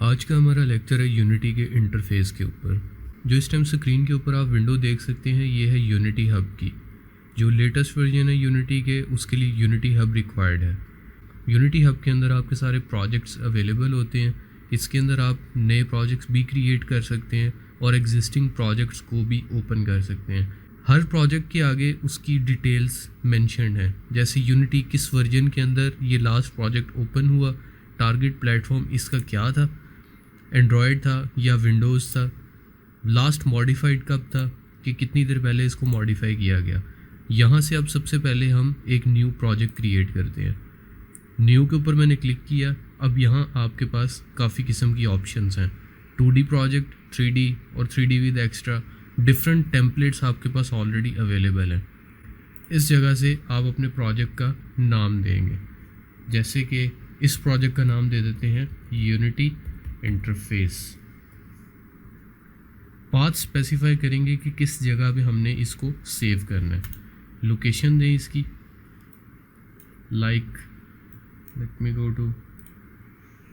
आज का हमारा लेक्चर है यूनिटी के इंटरफेस के ऊपर। जो इस टाइम स्क्रीन के ऊपर आप विंडो देख सकते हैं, ये है यूनिटी हब की। जो लेटेस्ट वर्जन है यूनिटी के, उसके लिए यूनिटी हब रिक्वायर्ड है। यूनिटी हब के अंदर आपके सारे प्रोजेक्ट्स अवेलेबल होते हैं। इसके अंदर आप नए प्रोजेक्ट्स भी क्रिएट कर सकते हैं और एग्जिस्टिंग प्रोजेक्ट्स को भी ओपन कर सकते हैं। हर प्रोजेक्ट के आगे उसकी डिटेल्स मेंशन्ड है, जैसे यूनिटी किस वर्जन के अंदर ये लास्ट प्रोजेक्ट ओपन हुआ, टारगेट प्लेटफॉर्म इसका क्या था, एंड्रॉयड था या विंडोज़ था, लास्ट मॉडिफाइड कब था कि कितनी देर पहले इसको मॉडिफाई किया गया। यहाँ से अब सबसे पहले हम एक न्यू प्रोजेक्ट क्रिएट करते हैं। न्यू के ऊपर मैंने क्लिक किया। अब यहाँ आपके पास काफ़ी किस्म की ऑप्शंस हैं, 2D प्रोजेक्ट, 3D और 3D with extra. Different templates आपके पास ऑलरेडी अवेलेबल हैं। इस जगह से आप अपने प्रोजेक्ट का नाम देंगे, जैसे कि इस प्रोजेक्ट का नाम दे देते हैं यूनिटी इंटरफेस। पाथ स्पेसिफाई करेंगे कि किस जगह पे हमने इसको सेव करना है। लोकेशन दें इसकी, like let me go to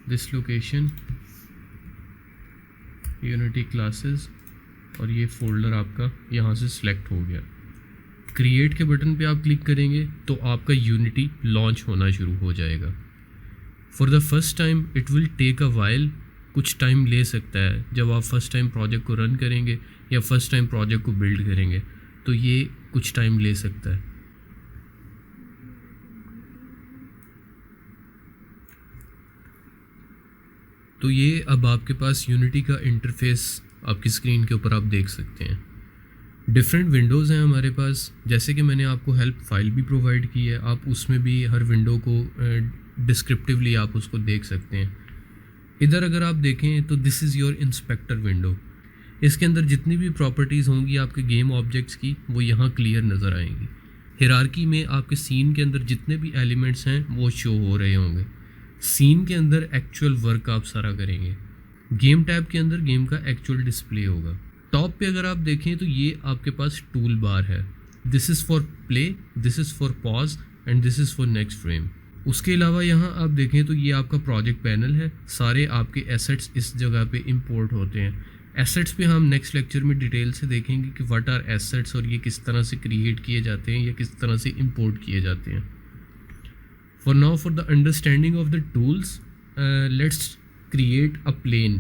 this location, Unity classes, और ये फोल्डर आपका यहाँ से सिलेक्ट हो गया। क्रिएट के बटन पे आप क्लिक करेंगे तो आपका यूनिटी लॉन्च होना शुरू हो जाएगा। For the first time it will take a while, कुछ टाइम ले सकता है। जब आप फर्स्ट टाइम प्रोजेक्ट को रन करेंगे या फर्स्ट टाइम प्रोजेक्ट को बिल्ड करेंगे तो ये कुछ टाइम ले सकता है। तो ये अब आपके पास यूनिटी का इंटरफेस आपकी स्क्रीन के ऊपर आप देख सकते हैं। डिफरेंट विंडोज़ हैं हमारे पास, जैसे कि मैंने आपको हेल्प फाइल भी प्रोवाइड की है। आप उसमें भी हर विंडो को डिस्क्रिप्टिवली आप उसको देख सकते हैं। इधर अगर आप देखें तो this is your inspector window. इसके अंदर जितनी भी प्रॉपर्टीज़ होंगी आपके गेम ऑब्जेक्ट्स की, वो यहाँ क्लियर नज़र आएंगी। हिरार्की में आपके सीन के अंदर जितने भी एलिमेंट्स हैं वो शो हो रहे होंगे। सीन के अंदर एक्चुअल वर्क आप सारा करेंगे। गेम टैब के अंदर गेम का एक्चुअल डिस्प्ले होगा। टॉप पे अगर आप देखें तो ये आपके पास टूल बार है। This is for play, this is for pause and this is for next frame. उसके अलावा यहाँ आप देखें तो ये आपका प्रोजेक्ट पैनल है। सारे आपके एसेट्स इस जगह पे इंपोर्ट होते हैं। एसेट्स पे हम नेक्स्ट लेक्चर में डिटेल से देखेंगे कि व्हाट आर एसेट्स और ये किस तरह से क्रिएट किए जाते हैं या किस तरह से इंपोर्ट किए जाते हैं। For now, for the understanding of the tools, let's create a plane.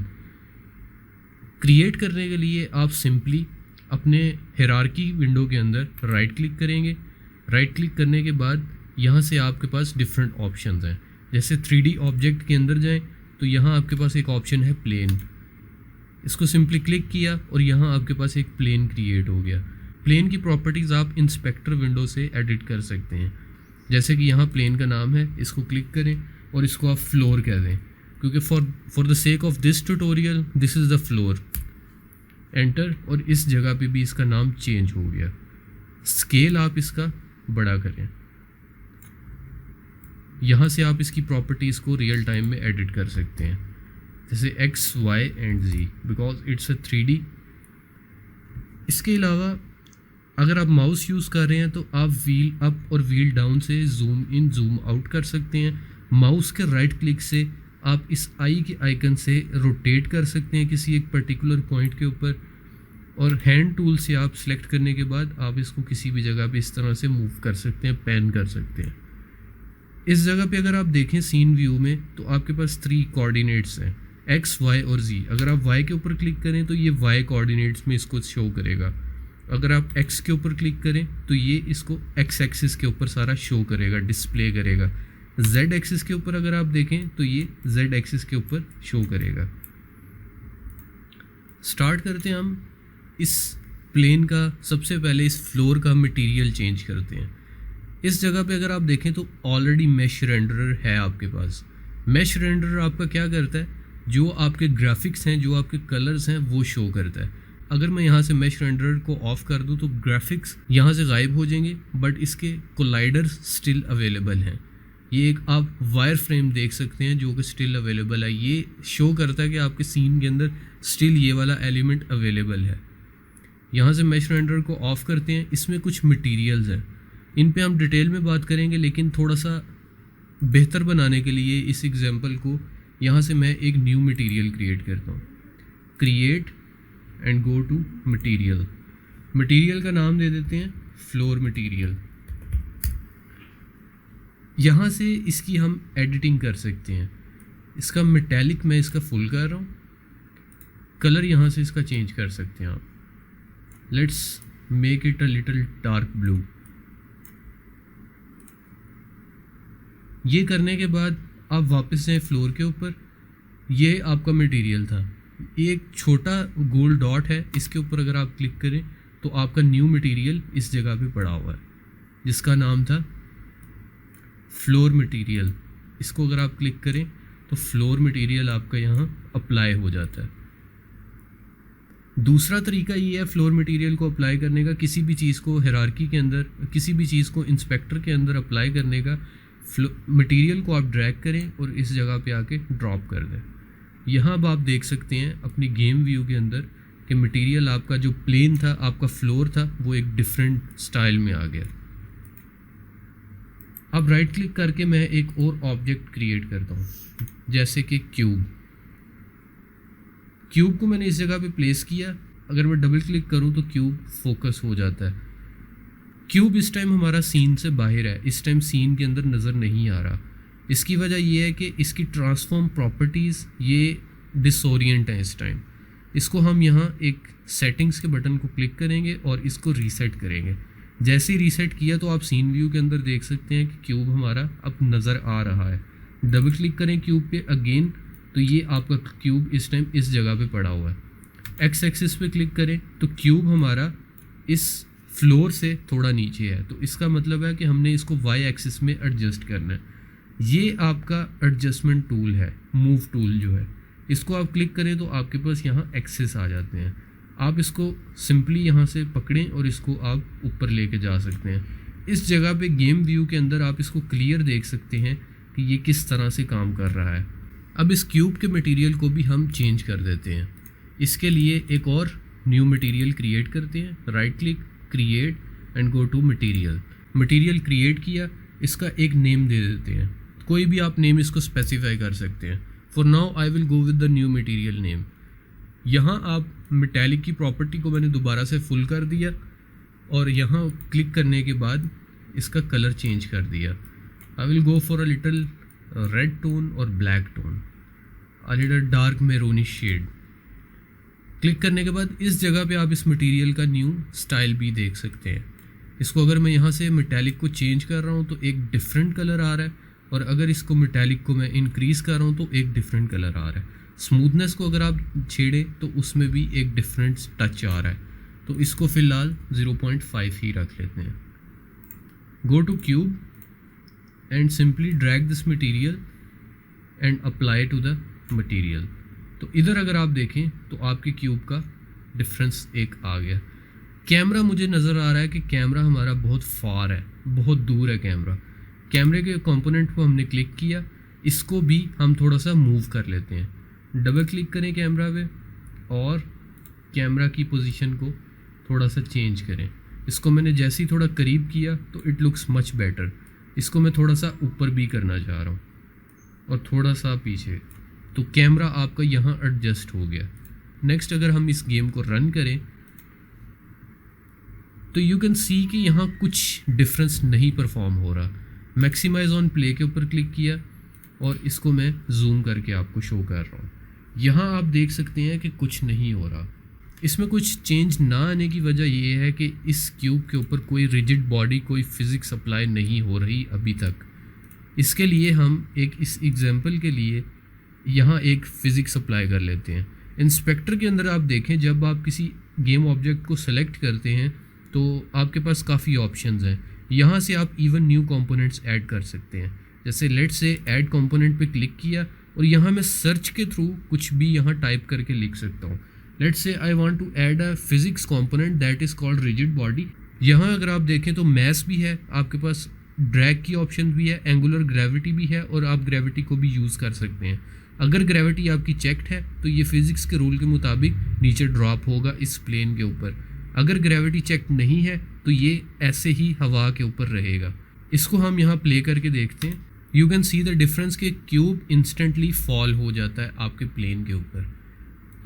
Create करने के लिए आप सिंपली अपने हिरार्की विंडो के अंदर राइट क्लिक करेंगे। राइट क्लिक करने के बाद यहाँ से आपके पास डिफरेंट ऑप्शंस हैं। जैसे 3D ऑब्जेक्ट के अंदर जाएं तो यहाँ आपके पास एक ऑप्शन है प्लेन। इसको सिंपली क्लिक किया और यहाँ आपके पास एक प्लेन क्रिएट हो गया। प्लेन की प्रॉपर्टीज़ आप इंस्पेक्टर विंडो से एडिट कर सकते हैं। जैसे कि यहाँ प्लेन का नाम है, इसको क्लिक करें और इसको आप फ्लोर कह दें, क्योंकि for the sake of this tutorial this is the floor. Enter, और इस जगह पे भी इसका नाम चेंज हो गया। स्केल आप इसका बड़ा करें। यहाँ से आप इसकी प्रॉपर्टीज़ को रियल टाइम में एडिट कर सकते हैं, जैसे X, Y and Z, because it's a 3D। इसके अलावा अगर आप माउस यूज़ कर रहे हैं तो आप व्हील अप और व्हील डाउन से जूम इन जूम आउट कर सकते हैं। माउस के राइट क्लिक से आप इस आई के आइकन से रोटेट कर सकते हैं किसी एक पर्टिकुलर पॉइंट के ऊपर, और हैंड टूल से आप सेलेक्ट करने के बाद आप इसको किसी भी जगह पे इस तरह से मूव कर सकते हैं, पैन कर सकते हैं। इस जगह पे अगर आप देखें सीन व्यू में तो आपके पास 3 कोऑर्डिनेट्स हैं, X, Y और Z। अगर आप Y के ऊपर क्लिक करें तो ये Y कोऑर्डिनेट्स में इसको शो करेगा। अगर आप X के ऊपर क्लिक करें तो ये इसको X एक्सिस के ऊपर सारा शो करेगा, डिस्प्ले करेगा। Z एक्सिस के ऊपर अगर आप देखें तो ये Z एक्सिस के ऊपर शो करेगा। स्टार्ट करते हैं हम इस प्लेन का। सबसे पहले इस फ्लोर का मटेरियल चेंज करते हैं। इस जगह पे अगर आप देखें तो ऑलरेडी मैश रेंडरर है आपके पास। मैश रेंडरर आपका क्या करता है, जो आपके ग्राफिक्स हैं, जो आपके कलर्स हैं, वो शो करता है। अगर मैं यहाँ से मैश रेंडरर को ऑफ कर दूँ तो ग्राफिक्स यहाँ से गायब हो जाएंगे, बट इसके कोलाइडर्स स्टिल अवेलेबल हैं। ये एक आप वायर फ्रेम देख सकते हैं जो कि स्टिल अवेलेबल है। ये शो करता है कि आपके सीन के अंदर स्टिल ये वाला एलिमेंट अवेलेबल है। यहाँ से मैश रेंडर को ऑफ करते हैं। इसमें कुछ मटेरियल्स हैं, इन पे हम डिटेल में बात करेंगे, लेकिन थोड़ा सा बेहतर बनाने के लिए इस एग्जांपल को यहाँ से मैं एक न्यू मटेरियल क्रिएट करता हूँ, create and go to material. Material का नाम दे देते हैं फ्लोर मटेरियल। यहाँ से इसकी हम एडिटिंग कर सकते हैं। इसका मेटेलिक मैं इसका फुल कर रहा हूँ, कलर यहाँ से इसका चेंज कर सकते हैं आप। Let's make it a little dark blue. ये करने के बाद आप वापस जाएं फ्लोर के ऊपर। ये आपका मटेरियल था, ये एक छोटा गोल डॉट है, इसके ऊपर अगर आप क्लिक करें तो आपका न्यू मटेरियल इस जगह पे पड़ा हुआ है जिसका नाम था फ्लोर मटेरियल। इसको अगर आप क्लिक करें तो फ्लोर मटेरियल आपका यहाँ अप्लाई हो जाता है। दूसरा तरीका ये है फ्लोर मटेरियल को अप्लाई करने का, किसी भी चीज़ को हायरार्की के अंदर, किसी भी चीज़ को इंस्पेक्टर के अंदर अप्लाई करने का। मटेरियल को आप ड्रैग करें और इस जगह पे आके ड्रॉप कर दें। यहाँ अब आप देख सकते हैं अपनी गेम व्यू के अंदर कि मटेरियल आपका जो प्लेन था, आपका फ्लोर था, वो एक डिफरेंट स्टाइल में आ गया। अब राइट क्लिक करके मैं एक और ऑब्जेक्ट क्रिएट करता हूँ, जैसे कि क्यूब। क्यूब को मैंने इस जगह पे प्लेस किया। अगर मैं डबल क्लिक करूँ तो क्यूब फोकस हो जाता है। क्यूब इस टाइम हमारा सीन से बाहर है, इस टाइम सीन के अंदर नज़र नहीं आ रहा। इसकी वजह ये है कि इसकी ट्रांसफॉर्म प्रॉपर्टीज़ ये डिसोरिएंट है इस टाइम। इसको हम यहाँ एक सेटिंग्स के बटन को क्लिक करेंगे और इसको रीसेट करेंगे। जैसे ही रीसेट किया तो आप सीन व्यू के अंदर देख सकते हैं कि क्यूब हमारा अब नज़र आ रहा है। डबल क्लिक करें क्यूब पे अगेन तो ये आपका क्यूब इस टाइम इस जगह पे पड़ा हुआ है। एक्स एक्सिस पे क्लिक करें तो क्यूब हमारा इस फ्लोर से थोड़ा नीचे है, तो इसका मतलब है कि हमने इसको वाई एक्सिस में एडजस्ट करना है। ये आपका एडजस्टमेंट टूल है, मूव टूल जो है, इसको आप क्लिक करें तो आपके पास यहाँ एक्सिस आ जाते हैं। आप इसको सिंपली यहाँ से पकड़ें और इसको आप ऊपर लेके जा सकते हैं। इस जगह पे गेम व्यू के अंदर आप इसको क्लियर देख सकते हैं कि ये किस तरह से काम कर रहा है। अब इस क्यूब के मटेरियल को भी हम चेंज कर देते हैं। इसके लिए एक और न्यू मटेरियल क्रिएट करते हैं। Right click, create and go to material. Material create किया, इसका एक नेम दे देते हैं। कोई भी आप नेम इसको स्पेसिफाई कर सकते हैं। For now I will go with the new material name. यहाँ आप मेटेलिक की प्रॉपर्टी को मैंने दोबारा से फुल कर दिया और यहाँ क्लिक करने के बाद इसका कलर चेंज कर दिया। I will go for a little red tone और black tone, a little dark maroonish shade. Click करने के बाद इस जगह पे आप इस मटेरियल का न्यू स्टाइल भी देख सकते हैं। इसको अगर मैं यहाँ से मेटेलिक को चेंज कर रहा हूँ तो एक डिफरेंट कलर आ रहा है, और अगर इसको मेटेलिक को मैं इंक्रीज़ कर रहा हूँ तो एक डिफरेंट कलर आ रहा है। स्मूथनेस को अगर आप छेड़ें तो उसमें भी एक डिफरेंट टच आ रहा है, तो इसको फ़िलहाल 0.5 ही रख लेते हैं। Go to cube and simply drag this material and apply to the material. तो इधर अगर आप देखें तो आपके क्यूब का डिफरेंस एक आ गया। कैमरा मुझे नज़र आ रहा है कि कैमरा हमारा बहुत फार है, बहुत दूर है कैमरा। कैमरे के कंपोनेंट को हमने क्लिक किया, इसको भी हम थोड़ा सा मूव कर लेते हैं। डबल क्लिक करें कैमरा पे और कैमरा की पोजीशन को थोड़ा सा चेंज करें। इसको मैंने जैसे ही थोड़ा करीब किया तो इट लुक्स मच बेटर। इसको मैं थोड़ा सा ऊपर भी करना चाह रहा हूँ और थोड़ा सा पीछे, तो कैमरा आपका यहाँ एडजस्ट हो गया। नेक्स्ट अगर हम इस गेम को रन करें तो यू कैन सी कि यहाँ कुछ डिफरेंस नहीं परफॉर्म हो रहा। मैक्सिमाइज ऑन प्ले के ऊपर क्लिक किया और इसको मैं जूम करके आपको शो कर रहा हूँ। यहाँ आप देख सकते हैं कि कुछ नहीं हो रहा। इसमें कुछ चेंज ना आने की वजह ये है कि इस क्यूब के ऊपर कोई रिजिड बॉडी, कोई फिज़िक्स अप्लाई नहीं हो रही अभी तक। इसके लिए हम इस एग्जांपल के लिए यहाँ एक फ़िज़िक्स अप्लाई कर लेते हैं। इंस्पेक्टर के अंदर आप देखें, जब आप किसी गेम ऑब्जेक्ट को सेलेक्ट करते हैं तो आपके पास काफ़ी ऑप्शंस हैं। यहाँ से आप इवन न्यू कंपोनेंट्स ऐड कर सकते हैं। जैसे लेट से ऐड कंपोनेंट पे क्लिक किया और यहाँ मैं सर्च के थ्रू कुछ भी यहाँ टाइप करके लिख सकता हूँ। Let say I want to add a physics component that is called rigid body. यहाँ अगर आप देखें तो मैस भी है, आपके पास ड्रैग की ऑप्शन भी है, एंगुलर ग्रेविटी भी है, और आप ग्रेविटी को भी यूज़ कर सकते हैं। अगर ग्रेविटी आपकी चेक्ड है तो ये फिज़िक्स के रूल के मुताबिक नीचे ड्रॉप होगा इस प्लेन के ऊपर। अगर ग्रेविटी चेक नहीं है तो ये ऐसे ही हवा के ऊपर रहेगा। इसको हम यहाँ प्ले करके देखते हैं। You can see the difference कि क्यूब इंस्टेंटली फॉल हो जाता है आपके प्लेन के ऊपर।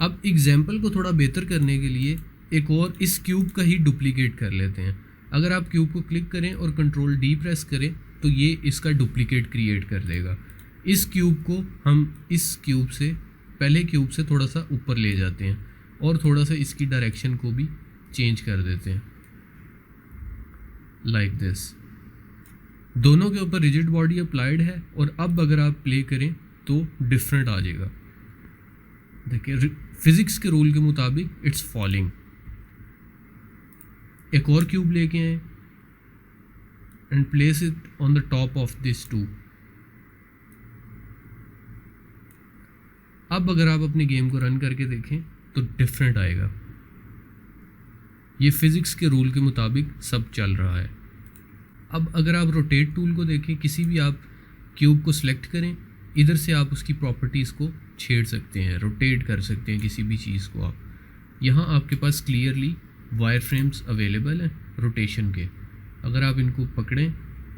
अब एग्जाम्पल को थोड़ा बेहतर करने के लिए एक और इस क्यूब का ही डुप्लीकेट कर लेते हैं। अगर आप क्यूब को क्लिक करें और कंट्रोल डी प्रेस करें तो ये इसका डुप्लीकेट क्रिएट कर देगा। इस क्यूब को हम इस क्यूब से पहले क्यूब से थोड़ा सा ऊपर ले जाते हैं और थोड़ा सा इसकी डायरेक्शन को भी चेंज कर देते हैं लाइक दिस। दोनों के ऊपर रिजिड बॉडी अप्लाइड है और अब अगर आप प्ले करें तो डिफरेंट आ जाएगा। देखिए फिजिक्स के रूल के मुताबिक इट्स फॉलिंग। एक और क्यूब लेके आए and place it on the top of this two. अब अगर आप अपने गेम को रन करके देखें तो डिफरेंट आएगा। ये फिजिक्स के रूल के मुताबिक सब चल रहा है। अब अगर आप रोटेट टूल को देखें, किसी भी आप क्यूब को सिलेक्ट करें, इधर से आप उसकी प्रॉपर्टीज़ को छेड़ सकते हैं, रोटेट कर सकते हैं किसी भी चीज़ को आप। यहाँ आपके पास क्लियरली वायर फ्रेम्स अवेलेबल हैं रोटेशन के। अगर आप इनको पकड़ें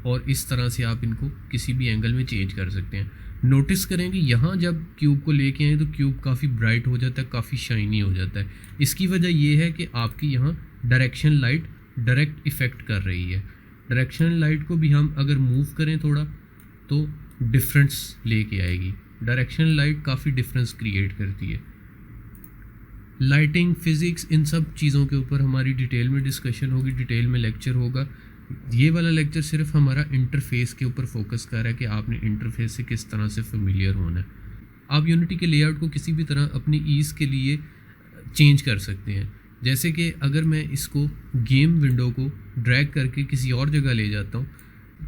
और इस तरह से आप इनको किसी भी एंगल में चेंज कर सकते हैं। नोटिस करें कि यहाँ जब क्यूब को लेके आए तो क्यूब काफ़ी ब्राइट हो जाता है, काफ़ी शाइनी हो जाता है। इसकी वजह ये है कि आपकी यहाँ डायरेक्शन लाइट डायरेक्ट इफ़ेक्ट कर रही है। डायरेक्शन लाइट को भी हम अगर मूव करें थोड़ा तो डिफरेंस लेके आएगी। डायरेक्शन लाइट काफ़ी डिफरेंस क्रिएट करती है। लाइटिंग, फिज़िक्स, इन सब चीज़ों के ऊपर हमारी डिटेल में डिस्कशन होगी, डिटेल में लेक्चर होगा। ये वाला लेक्चर सिर्फ हमारा इंटरफेस के ऊपर फोकस कर रहा है कि आपने इंटरफेस से किस तरह से फेमिलियर होना है। आप यूनिटी के लेआउट को किसी भी तरह अपनी ईज़ के लिए चेंज कर सकते हैं। जैसे कि अगर मैं इसको गेम विंडो को ड्रैग करके किसी और जगह ले जाता हूँ,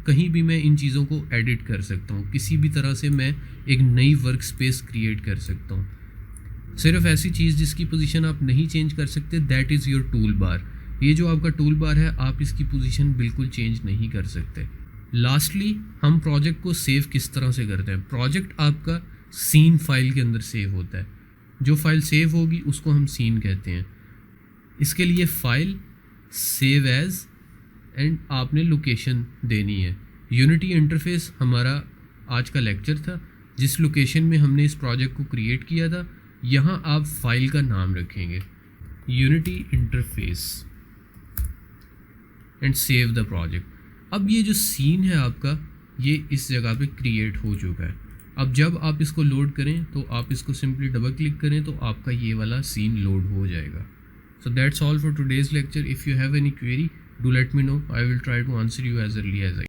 कहीं भी मैं इन चीज़ों को एडिट कर सकता हूँ। किसी भी तरह से मैं एक नई वर्क स्पेस क्रिएट कर सकता हूँ। सिर्फ ऐसी चीज़ जिसकी पोजीशन आप नहीं चेंज कर सकते, that is your tool bar. ये जो आपका टूल बार है, आप इसकी पोजीशन बिल्कुल चेंज नहीं कर सकते। लास्टली हम प्रोजेक्ट को सेव किस तरह से करते हैं। प्रोजेक्ट आपका सीन फाइल के अंदर सेव होता है। जो फाइल सेव होगी उसको हम सीन कहते हैं। इसके लिए फ़ाइल, सेव एज़ एंड आपने लोकेशन देनी है। यूनिटी इंटरफेस हमारा आज का लेक्चर था। जिस लोकेशन में हमने इस प्रोजेक्ट को क्रिएट किया था, यहाँ आप फाइल का नाम रखेंगे unity interface and save the project. अब ये जो सीन है आपका, ये इस जगह पे क्रिएट हो चुका है। अब जब आप इसको लोड करें तो आप इसको सिंपली डबल क्लिक करें तो आपका ये वाला सीन लोड हो जाएगा। So that's all for today's lecture. If you have any query, do let me know. I will try to answer you as early as I can.